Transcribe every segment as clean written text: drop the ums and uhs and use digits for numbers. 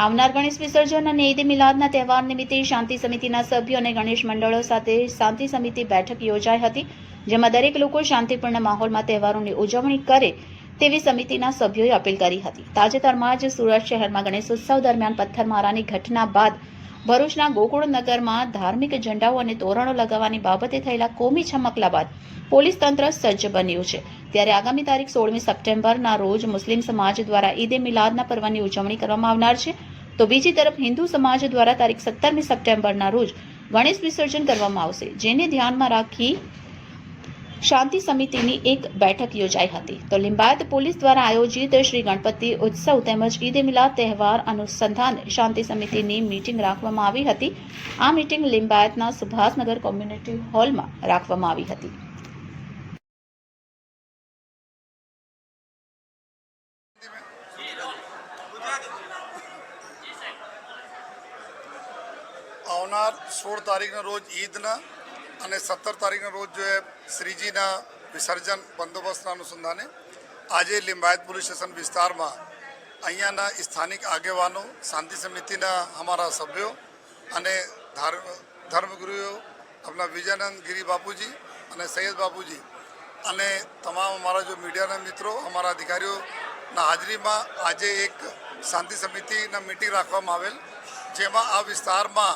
આવનાર ગણેશ વિસર્જન અને ઈદ મિલાદના તહેવાર નિમિત્તે શાંતિ સમિતિના સભ્યો અને ગણેશ મંડળો સાથે શાંતિ સમિતિ બેઠક યોજાઈ હતી, જેમાં દરેક લોકો શાંતિપૂર્ણ માહોલમાં તહેવારોની ઉજવણી કરે તેવી સમિતિના સભ્યોએ અપીલ કરી હતી. તાજેતરમાં જ સુરત શહેરમાં ગણેશોત્સવ દરમિયાન પથ્થરમારાની ઘટના બાદ ભરૂચના ગોકુળનગરમાં ધાર્મિક ઝંડાઓ અને તોરણો લગાવવાની બાબતે થયેલા કોમી છમકલા બાદ પોલીસ તંત્ર સજ્જ બન્યું છે. ત્યારે આગામી તારીખ 16મી સપ્ટેમ્બરના રોજ મુસ્લિમ સમાજ દ્વારા ઈદ એ મિલાદના પર્વની ઉજવણી કરવામાં આવનાર છે, તો બીજી તરફ હિન્દુ સમાજ દ્વારા તારીખ 17મી સપ્ટેમ્બરના રોજ ગણેશ વિસર્જન કરવામાં આવશે, જેને ધ્યાનમાં રાખી શાંતિ સમિતિની એક બેઠક યોજાઈ હતી. તો લિંબાયત પોલીસ દ્વારા આયોજિત શ્રી ગણપતિ ઉત્સવ તેમજ ઈદ એ મિલાદ તહેવાર અનુસંધાને શાંતિ સમિતિની મીટિંગ રાખવામાં આવી હતી. આ મીટિંગ લિંબાયતના સુભાષનગર કોમ્યુનિટી હોલમાં રાખવામાં આવી હતી. આવનાર 16 તારીખના રોજ ઈદના અને 17 તારીખના રોજ જો શ્રીજીના વિસર્જન બંદોબસ્તના અનુસંધાને આજે લિંબાયત પોલીસ સ્ટેશન વિસ્તારમાં અહીંયાના સ્થાનિક આગેવાનો, શાંતિ સમિતિના અમારા સભ્યો અને ધર્મગુરુઓ આપણા વિજયાનંદ ગિરી બાપુજી અને સૈયદ બાપુજી અને તમામ અમારા જો મીડિયાના મિત્રો, અમારા અધિકારીઓના હાજરીમાં આજે એક શાંતિ સમિતિના મિટિંગ રાખવામાં આવેલ, જેમાં આ વિસ્તારમાં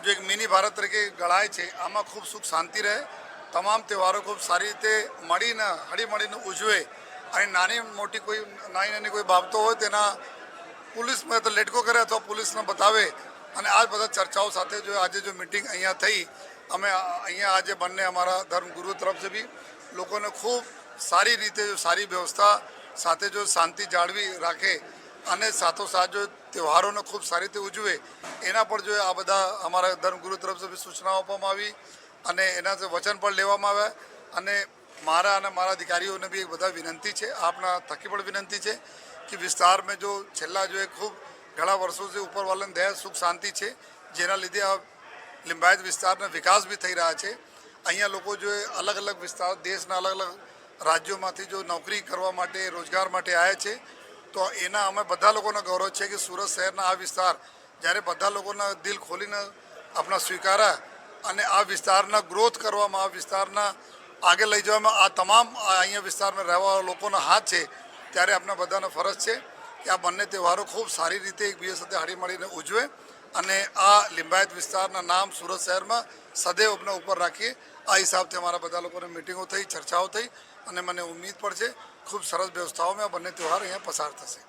जो एक मिनी भारत तरीके गढ़ाए છે, આમાં ખૂબ સુખ શાંતિ રહે, તમામ તહેવારો ખૂબ સારી રીતે મળીને હળીમળીને ઉજવે અને નાની કોઈ બાબતો હોય તેના પોલીસમાં તો લેટકો કરે અથવા પોલીસને બતાવે અને આ બધા ચર્ચાઓ સાથે જો આજે જો મિટિંગ અહીંયા થઈ, અમે અહીંયા આજે બંને અમારા ધર્મગુરુ તરફથી બી લોકોને ખૂબ સારી રીતે સારી વ્યવસ્થા સાથે જો શાંતિ જાળવી રાખે અને સાથોસાથ જો તહેવારોને ખૂબ સારી રીતે ઉજવે એના પર જો આ બધા અમારા ધર્મગુરુ તરફથી સૂચનાઓ આપવામાં આવી અને એનાથી વચન પણ લેવામાં આવ્યા. અને મારા અધિકારીઓને બી બધા વિનંતી છે, આપના થકી પણ વિનંતી છે કે વિસ્તારમાં જો છેલ્લા જો ખૂબ ઘણા વર્ષોથી ઉપરવાલાની દયા સુખ શાંતિ છે, જેના લીધે આ લિંબાયત વિસ્તારના વિકાસ બી થઈ રહ્યા છે. અહીંયા લોકો જો અલગ અલગ વિસ્તાર, દેશના અલગ અલગ રાજ્યોમાંથી જો નોકરી કરવા માટે, રોજગાર માટે આવ્યા છે, તો એના અમે બધા લોકોને ગૌરવ છે કે સુરત શહેરના આ વિસ્તાર જ્યારે બધા લોકોના દિલ ખોલીને આપણા સ્વીકાર્યા અને આ વિસ્તારના ગ્રોથ કરવામાં, આ વિસ્તારના આગળ લઈ જવામાં આ તમામ અહીંયા વિસ્તારમાં રહેવા લોકોનો હાથ છે, ત્યારે આપણા બધાનો ફરજ છે કે આ બંને તહેવારો ખૂબ સારી રીતે એકબીજા સાથે હળીમળીને ઉજવે અને આ લિંબાયત વિસ્તારના નામ સુરત શહેરમાં સદૈવ આપણા ઉપર રાખીએ. આ હિસાબથી અમારા બધા લોકોને મિટિંગો થઈ, ચર્ચાઓ થઈ અને મને ઉમ્મીદ પણ છે ખૂબ સરસ વ્યવસ્થાઓમાં આ બંને તહેવાર અહીંયા પસાર થશે.